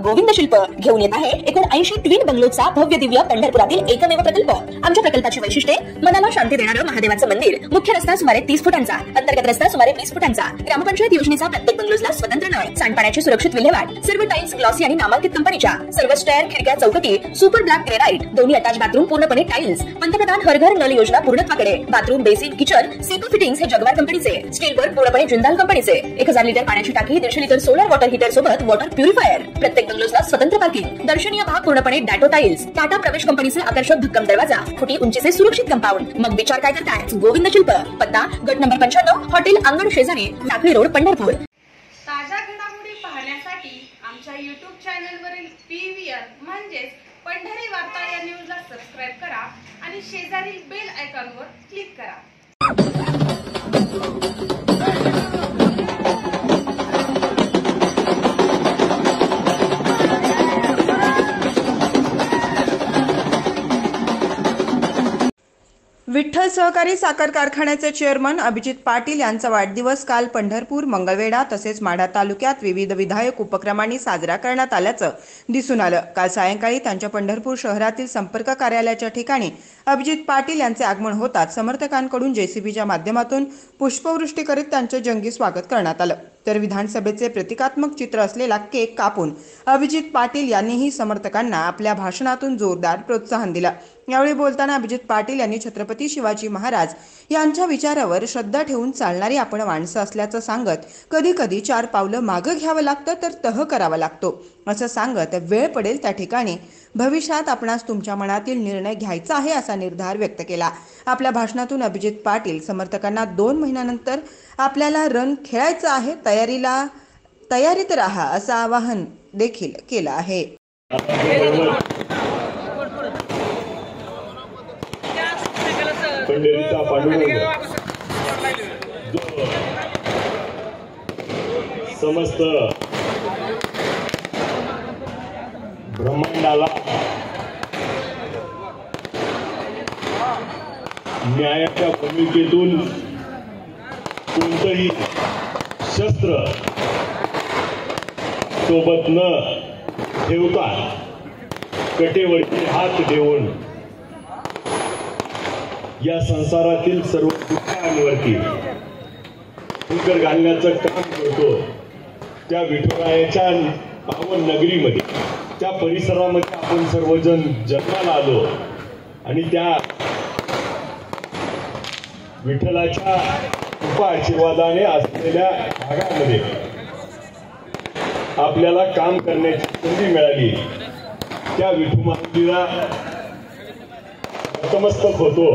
गोविंद शिल्प घेऊन येत आहे 79 ट्विन बंगलोचा भव्य दिव्य पंढरपुरातील एकमेव प्रकल्प। आमच्या प्रकल्पाची वैशिष्ट्ये मनाला शांती देणारं महादेवाचं मंदिर, मुख्य रस्ता सुमारे 30 फुटांचा, अंतर्गत रस्ता सुमारे 20 फुटांचा, ग्रामपंचायत योजनेचा प्रत्येक बंगलोजला स्वतंत्र नळ, सांडपाण्याची सुरक्षित विल्हेवाट, सर्व टाइल्स ग्लॉसी आणि नामांकित कंपनीच्या, सर्व स्टेअर, खिडक्या, चौकटी सुपर ब्लॅक ग्रेनाइट, दोन्ही अटॅच बाथरूम पूर्णपणे टाइल्स, पंतप्रधान हर घर नल योजना पूर्णत्वाकडे, bathroom, basin, kitchen, CP fittings हे जगवार कंपनीचे, स्टील वर्क पूर्णपणे जिंदाल कंपनीचे, 1000 लिटर पाण्याची टाकी, 150 लिटर सोलर वॉटर हीटर सोबत वॉटर प्युरिफायर, प्रत्येक बंगलोजला स्वतंत्र पार्किंग, दर्शनीय भाग पूर्णपणे डॅटो टाइल्स, टाटा प्रवेश कंपनीचे आकर्षक भक्कम दरवाजा, फुटी उंचीचे सुरक्षित कंपाऊंड। मग विचार काय करताय? गोविंद शिल्प, पत्ता गट नंबर 95, हॉटेल अंगण शेजारी, टाकळी रोड, पंढरपूर। ताज्या घडामोडी पाहण्यासाठी आमच्या YouTube चॅनलवरील PVR म्हणजेच पंढरी वार्ता या न्यूजला सबस्क्राइब करा आणि शेजारील बेल आयकॉनवर क्लिक करा। विठ्ठल सहकारी साखर कारखान्याचे चेअरमन अभिजित पाटील यांचा वाढदिवस काल पंढरपूर, मंगळवेढा तसेच माढा तालुक्यात विविध विधायक उपक्रमांनी साजरा करण्यात आल्याचं दिसून आलं। काल सायंकाळी त्यांच्या पंढरपूर शहरातील संपर्क कार्यालयाच्या ठिकाणी अभिजित पाटील यांचे आगमन होताच समर्थकांकडून जेसीबीच्या माध्यमातून पुष्पवृष्टी करीत त्यांचे जंगी स्वागत करण्यात आलं। तर विधानसभेचे प्रतिकात्मक चित्र असलेला केक कापून अभिजित पाटील यांनीही समर्थकांना आपल्या भाषणातून जोरदार प्रोत्साहन दिलं। यावेळी बोलताना अभिजित पाटील यांनी छत्रपती शिवाजी महाराज यांच्या विचारावर श्रद्धा ठेवून चालणारी आपण माणसं असल्याचं सांगत, कधी कधी 4 पावलं मागे घ्यावं लागतं तर तह करावा लागतो असं सांगत, वेळ पडेल त्या ठिकाणी भविष्यात आपणास तुमच्या मनातील निर्णय घ्यायचा आहे असा निर्धार व्यक्त केला। आपल्या भाषणातून अभिजित पाटील समर्थकांना 2 महिन्यानंतर आपल्याला रन खेळायचं आहे, तयारीत राहा असं आवाहन देखील केलं आहे। पंढरीचा पांडुरंग जो समस्त ब्रह्मांडाला न्यायाच्या भूमिकेतून कोणतंही शस्त्र सोबत न ठेवता कटेवरती हात देऊन या संसारातील सर्व दुःखांवरती फुंकर घालण्याचं काम करतो। त्या विठुरायाच्या पावन नगरीमध्ये, त्या परिसरामध्ये आपण सर्वजण जन्माला आलो आणि त्या विठ्ठलाच्या कृपा आशीर्वादाने असलेल्या भागामध्ये आपल्याला काम करण्याची संधी मिळाली। त्या विठू माऊलीला नतमस्तक होतो।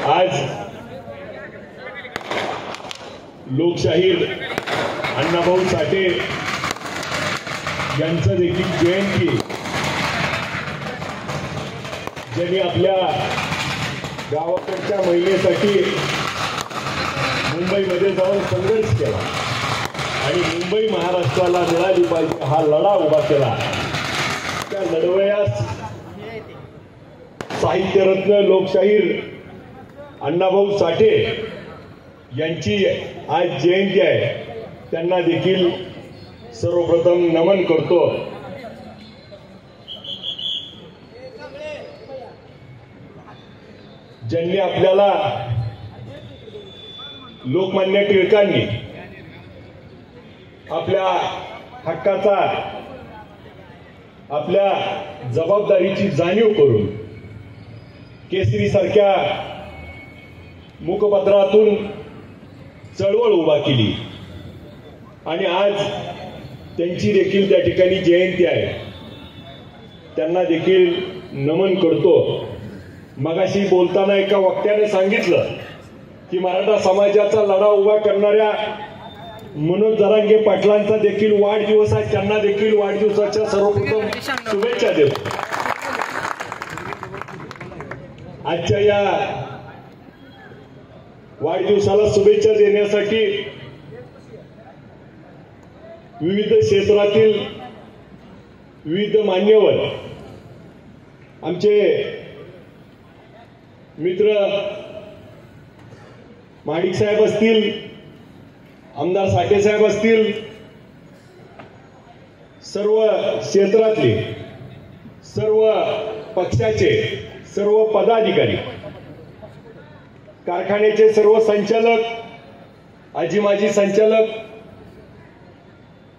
आज लोकशाहीर अण्णाभाऊ साठे यांचं देखील जयंती, ज्यांनी आपल्या गावाकडच्या महिलेसाठी मुंबईमध्ये जाऊन संघर्ष केला आणि मुंबई महाराष्ट्राला मिळाली पाहिजे हा लढा उभा केला। त्या लढवयास साहित्यरत्न लोकशाहीर अण्णाभाऊ साठे यांची आज जयंती आहे। त्यांना देखील सर्वप्रथम नमन करतो। ज्यांनी आपल्याला लोकमान्य टिळकांनी आपल्या हक्काचा, आपल्या जबाबदारीची जाणीव करून केसरी सारख्या मुखपत्रातून चळवळ उभा केली आणि आज त्यांची देखील त्या ठिकाणी जयंती आहे। त्यांना देखील नमन करतो। मगाशी बोलताना एका वक्त्याने सांगितलं की मराठा समाजाचा लढा उभा करणाऱ्या मनोज जरांगे पाटलांचा देखील वाढदिवस आहे। त्यांना देखील वाढदिवसाच्या सर्वप्रथम शुभेच्छा देतो। आजच्या या वाढदिवसाला शुभेच्छा देण्यासाठी विविध क्षेत्रातील विविध मान्यवर, आमचे मित्र महाडिक साहेब असतील, आमदार साठे साहेब असतील, सर्व क्षेत्रातले, सर्व पक्षाचे सर्व पदाधिकारी, कारखान्याचे सर्व संचालक, आजी माजी संचालक,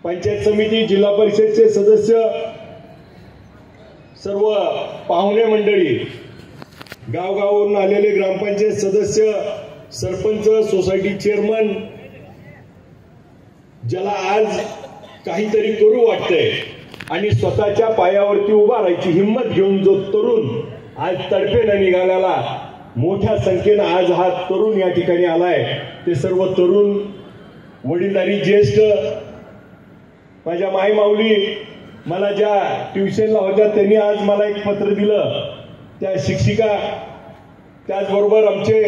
पंचायत समिती, जिल्हा परिषदचे सदस्य, सर्व पाहुणे मंडळी, गावगावून आलेले ग्रामपंचायत सदस्य, सरपंच, सोसायटी चेअरमन, ज्याला आज काहीतरी करू वाटतंय आणि स्वतःच्या पायावरती उभा राहायची हिंमत घेऊन जो तरुण आज तडफेनं निघालेला, मोठ्या संख्येनं आज हा तरुण या ठिकाणी आलाय, ते सर्व तरुण, वडीलधारी ज्येष्ठ, माझ्या माई माऊली, मला ज्या ट्युशनला होत्या त्यांनी आज मला एक पत्र दिलं, त्या शिक्षिका, त्याचबरोबर आमचे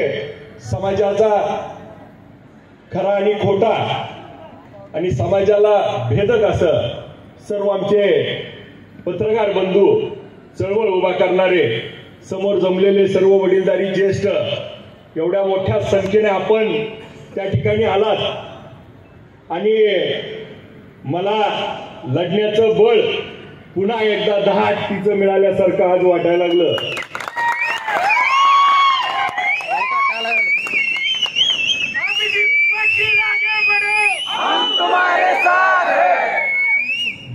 समाजाचा खरा आणि खोटा आणि समाजाला भेदक असं सर्व आमचे पत्रकार बंधू, चळवळ उभा करणारे, समोर जमलेले सर्व वडीलधारी ज्येष्ठ, एवढ्या मोठ्या संख्येने आपण त्या ठिकाणी आलात आणि मला लढण्याचं बळ पुन्हा एकदा 10 मिळाल्यासारखं आज वाटायला लागलं.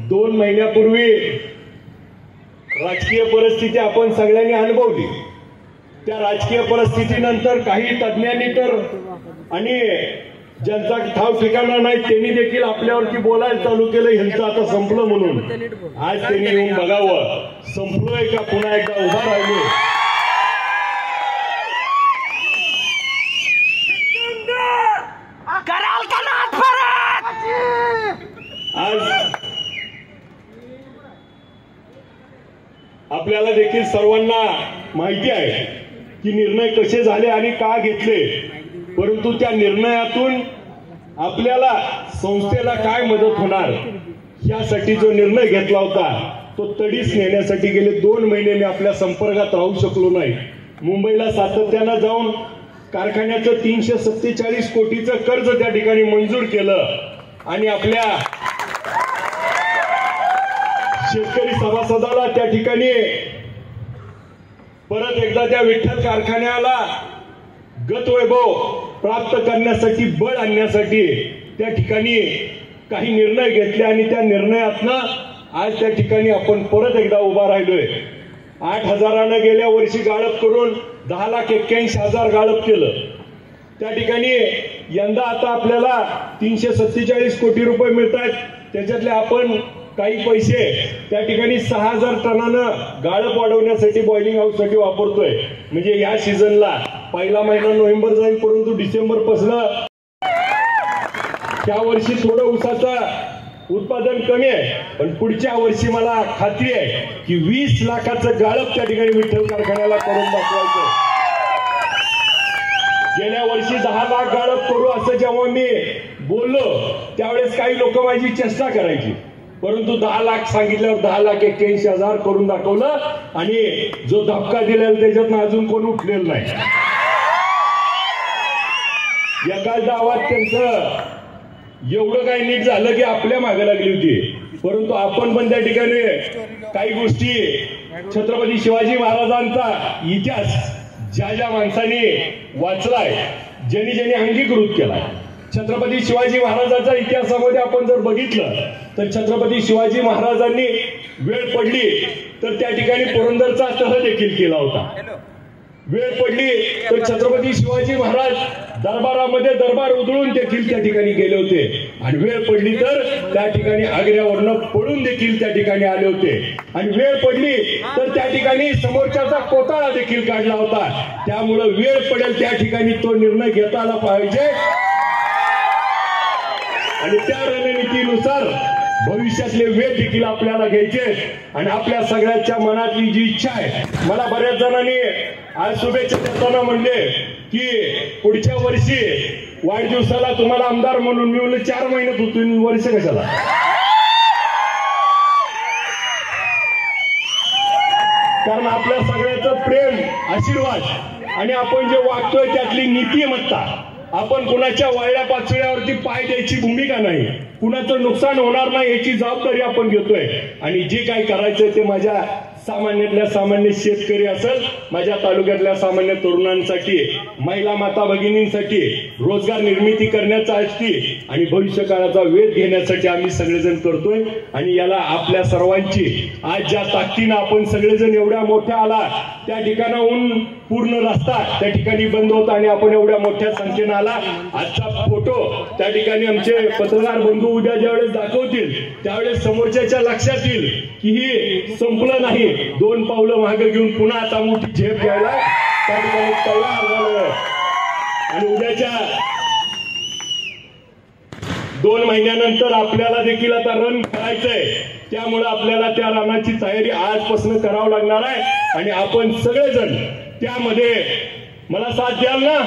दोन महिन्यापूर्वी राजकीय परिस्थिती आपण सगळ्यांनी अनुभवली. त्या राजकीय परिस्थितीनंतर काही तज्ञांनी तर आणि ज्यांचा ठाव ठिकाणा नाही त्यांनी देखील आपल्यावरती बोलायला चालू केलं, ह्यांचं आता संपलं म्हणून. आज त्यांनी येऊन बघावं संपलोय का पुन्हा एकदा उभा राहिलो. आज आपल्याला देखील सर्वांना माहिती आहे की निर्णय कसे झाले आणि का घेतले, परंतु त्या निर्णयातून आपल्याला संस्थेला काय मदत होणार यासाठी जो निर्णय घेतला होता तो तडीस नेण्यासाठी गेले 2 महिने मी आपल्या संपर्कात राहू शकलो नाही. मुंबईला सातत्यानं जाऊन कारखान्याचं 347 कोटीचं कर्ज त्या ठिकाणी मंजूर केलं आणि आपल्या शेतकरी सभासदाला त्या ठिकाणी परत एकदा त्या विठ्ठल कारखान्याला गतवैभव प्राप्त करण्यासाठी, बळ आणण्यासाठी त्या ठिकाणी काही निर्णय घेतले आणि त्या निर्णयातनं आज त्या ठिकाणी आपण परत एकदा उभा राहिलोय. 8,000 गेल्या वर्षी गाळप करून 10,81,000 गाळप केलं. त्या ठिकाणी यंदा आता आपल्याला 347 कोटी रुपये मिळत आहेत. त्याच्यातले आपण काही पैसे त्या ठिकाणी 6,000 टनानं गाळप वाढवण्यासाठी, बॉइलिंग हाऊससाठी वापरतोय. म्हणजे या सीझनला पहिला महिना नोव्हेंबर जाईल, परंतु डिसेंबर पासून त्या वर्षी थोडं ऊसाचं उत्पादन कमी आहे, पण पुढच्या वर्षी मला खात्री आहे की 20 लाखाचं गाळप त्या ठिकाणी विठ्ठल कारखान्याला करून दाखवायचं. गेल्या वर्षी 10 लाख गाळप करू असं जेव्हा मी बोललो त्यावेळेस काही लोक माझी चेष्टा करायची, परंतु 10 लाख सांगितल्यावर 10,81,000 करून दाखवलं आणि जो धक्का दिलेला त्याच्यातनं अजून कोण उठलेलं नाही. एकाच गावात त्यांचं एवढं काही नीट झालं की आपल्या मागे लागली होती, परंतु आपण पण त्या ठिकाणी काही गोष्टी छत्रपती शिवाजी महाराजांचा इतिहास ज्या ज्या माणसांनी वाचलाय, ज्यांनी ज्यांनी अंगीकृत केलाय, छत्रपती शिवाजी महाराजांच्या इतिहासामध्ये आपण जर बघितलं तर छत्रपती शिवाजी महाराजांनी वेळ पडली तर त्या ठिकाणी पुरंदरचा तह देखील केला होता. वेळ पडली तर छत्रपती शिवाजी महाराज दरबारामध्ये दरबार उधळून देखील त्या ठिकाणी गेले होते आणि वेळ पडली तर त्या ठिकाणी आग्र्यावरनं पळून देखील त्या ठिकाणी आले होते आणि वेळ पडली तर त्या ठिकाणी समोरच्याचा कोताळा देखील काढला होता. त्यामुळं वेळ पडेल त्या ठिकाणी तो निर्णय घेता आला पाहिजे आणि त्या रणनीतीनुसार भविष्यातले वेळ देखील आपल्याला घ्यायचे आणि आपल्या सगळ्यांच्या मनातली जी इच्छा आहे. मला बऱ्याच जणांनी आज शुभेच्छा देताना म्हणले की पुढच्या वर्षी वाढदिवसाला तुम्हाला आमदार म्हणून मी म्हणलं 4 महिन्यात होतो, वर्ष कशाला. कारण आपल्या सगळ्याचं प्रेम, आशीर्वाद आणि आपण जे वागतोय त्यातली नीतिमत्ता, आपण कुणाच्या वाळल्या पाचोळ्यावरती पाय द्यायची भूमिका नाही. कुणाचं नुकसान होणार नाही याची जबाबदारी आपण घेतोय आणि जे काही करायचं ते माझ्या सामान्यातल्या सामान्य शेतकरी असेल, माझ्या तालुक्यातल्या सामान्य तरुणांसाठी, महिला माता भगिनींसाठी रोजगार निर्मिती करण्यासाठी आणि भविष्य काळाचा वेध घेण्यासाठी आम्ही सगळेजण करतोय आणि याला आपल्या सर्वांची आज ज्या ताकदीनं आपण सगळेजण एवढ्या मोठ्या आला त्या ठिकाणाहून पूर्ण रस्ता त्या ठिकाणी बंद होता आणि आपण एवढ्या मोठ्या संख्येनं आला. आजचा फोटो त्या ठिकाणी आमचे पत्रकार बंधू उद्या ज्यावेळेस दाखवतील त्यावेळेस समोरच्याच्या लक्षात येईल की ही संपलं नाही, 2 पावलं मागे घेऊन पुन्हा आता मोठी झेप घ्यायला त्या ठिकाणी तयार झालं आणि उद्याच्या 2 महिन्यानंतर आपल्याला देखील आता रन करायचंय. त्यामुळे आपल्याला त्या रनाची तयारी आजपासून करावं लागणार आहे आणि आपण सगळेजण त्यामध्ये मला साथ द्याल ना.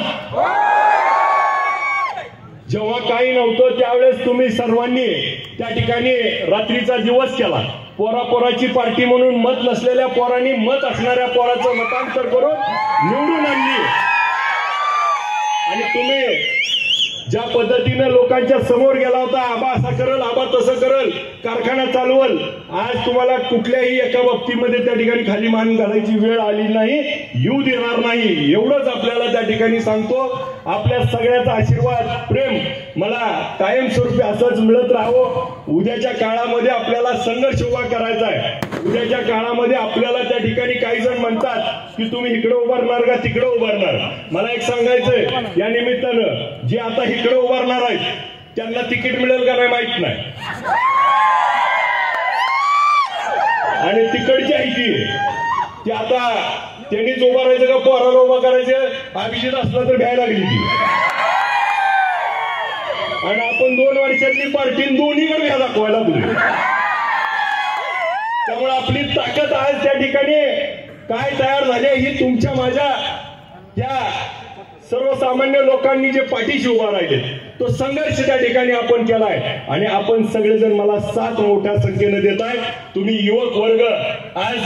जेव्हा काही नव्हतं त्यावेळेस तुम्ही सर्वांनी त्या ठिकाणी रात्रीचा दिवस केला. पोरापोराची पार्टी म्हणून मत नसलेल्या पोरांनी मत असणाऱ्या पोराचं मतांतर करून निवडून आणली आणि तुम्ही ज्या पद्धतीनं लोकांच्या समोर गेला होता, आबा असा करल, आबा तसं करल, कारखाना चालवल, आज तुम्हाला कुठल्याही एका बाबतीमध्ये त्या ठिकाणी खाली मान घालायची वेळ आली नाही, येऊ देणार नाही. एवढंच आपल्याला त्या ठिकाणी सांगतो. आपल्या सगळ्याचा आशीर्वाद, प्रेम मला कायमस्वरूपी असंच मिळत राहावं. उद्याच्या काळामध्ये आपल्याला संघर्ष उभा करायचा आहे. उद्याच्या काळामध्ये आपल्याला त्या ठिकाणी काही जण म्हणतात की तुम्ही इकडे उभारणार का तिकडे उभारणार. मला एक सांगायचंय या निमित्तानं, जे आता इकडे उभारणार आहेत त्यांना तिकीट मिळेल का नाही माहित नाही आणि तिकडची आहे ती आता त्यांनीच उभारायचं का पोराला उभा करायचं, अभिजित असला तर घ्यायला लागली ती आणि आपण 2 वर्षातली पार्टी दोन्हीकडे घ्या दाखवायला तुम्ही. त्यामुळे आपली ताकद आज त्या ठिकाणी काय तयार झाली ही तुमच्या माझ्या या सर्वसामान्य लोकांनी जे पाठीशी उभा राहिले तो संघर्ष त्या ठिकाणी आपण केलाय आणि आपण सगळेजण मला साथ मोठ्या संख्येनं देताय. तुम्ही युवक वर्ग आज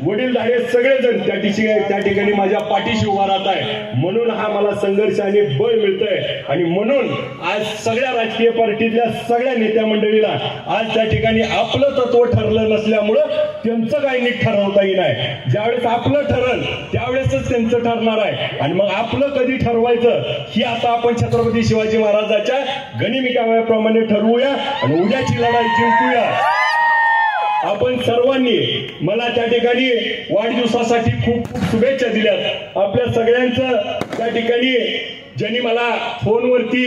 वडीलधारे सगळेजण त्या ठिकाणी माझ्या पाठीशी उभा राहत आहे. म्हणून हा मला संघर्ष आणि बळ मिळतंय आणि म्हणून आज सगळ्या राजकीय पार्टीतल्या सगळ्या नेत्या मंडळीला आज त्या ठिकाणी आपलं तत्व ठरलं नसल्यामुळं त्यांचं काही नीट ठरवता येईल नाही. ज्यावेळेस आपलं ठरल त्यावेळेसच त्यांचं ठरणार आहे आणि मग आपलं कधी ठरवायचं ही आता आपण छत्रपती शिवाजी महाराजाच्या गनिमिकाप्रमाणे ठरवूया आणि उद्याची लढाई जिंकूया. आपण सर्वांनी मला त्या ठिकाणी वाढदिवसासाठी खूप खूप शुभेच्छा दिल्यात. आपल्या सगळ्यांचं त्या ठिकाणी ज्यांनी मला फोनवरती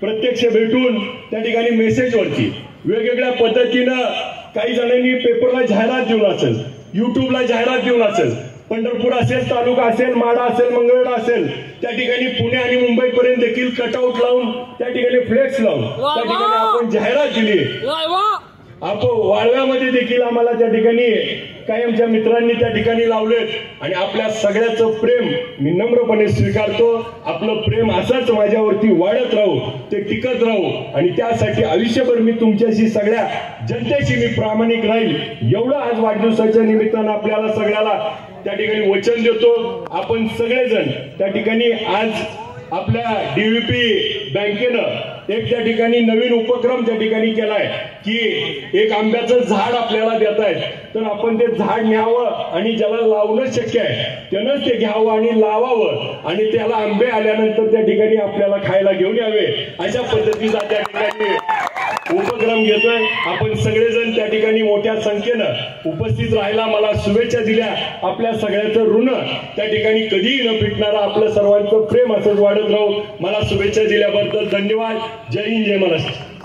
प्रत्यक्ष भेटून त्या ठिकाणी मेसेजवरती वेगवेगळ्या पद्धतीनं काही जणांनी पेपरला जाहिरात देऊन असेल, युट्यूबला जाहिरात देऊन असेल, पंढरपूर असेल, तालुका असेल, माडा असेल, मंगळवेढा असेल, त्या ठिकाणी पुणे आणि मुंबई पर्यंत देखील कटआउट लावून त्या ठिकाणी फ्लेक्स लावून त्या ठिकाणी आपण जाहिरात दिली. आपण वाळव्यामध्ये देखील आम्हाला त्या ठिकाणी काही आमच्या मित्रांनी त्या ठिकाणी लावलेत आणि आपल्या सगळ्याचं प्रेम मी नम्रपणे स्वीकारतो. आपलं प्रेम असंच माझ्यावरती वाढत राहू, ते टिकत राहू आणि त्यासाठी आयुष्यभर मी तुमच्याशी सगळ्या जनतेशी मी प्रामाणिक राहील एवढं आज वाढदिवसाच्या निमित्तानं आपल्याला सगळ्याला त्या ठिकाणी वचन देतो. आपण सगळेजण त्या ठिकाणी आज आपल्या डीव्हीपी बँकेनं एक त्या ठिकाणी नवीन उपक्रम त्या ठिकाणी केलाय की एक आंब्याचं झाड आपल्याला देत आहेत, तर आपण ते झाड न्यावं आणि ज्याला लावणं शक्य आहे त्यानंच ते घ्यावं आणि लावावं आणि त्याला आंबे आल्यानंतर त्या ठिकाणी आपल्याला खायला घेऊन यावे, अशा पद्धतीचा त्या ठिकाणी उपक्रम घेतोय. आपण सगळेजण त्या ठिकाणी मोठ्या संख्येनं उपस्थित राहायला मला शुभेच्छा दिल्या. आपल्या सगळ्याचं ऋण त्या ठिकाणी कधीही न फिटणारं आपलं सर्वांचं प्रेम असंच वाढत राहू. मला शुभेच्छा दिल्याबद्दल धन्यवाद. जय हिंद, जय महाराष्ट्र.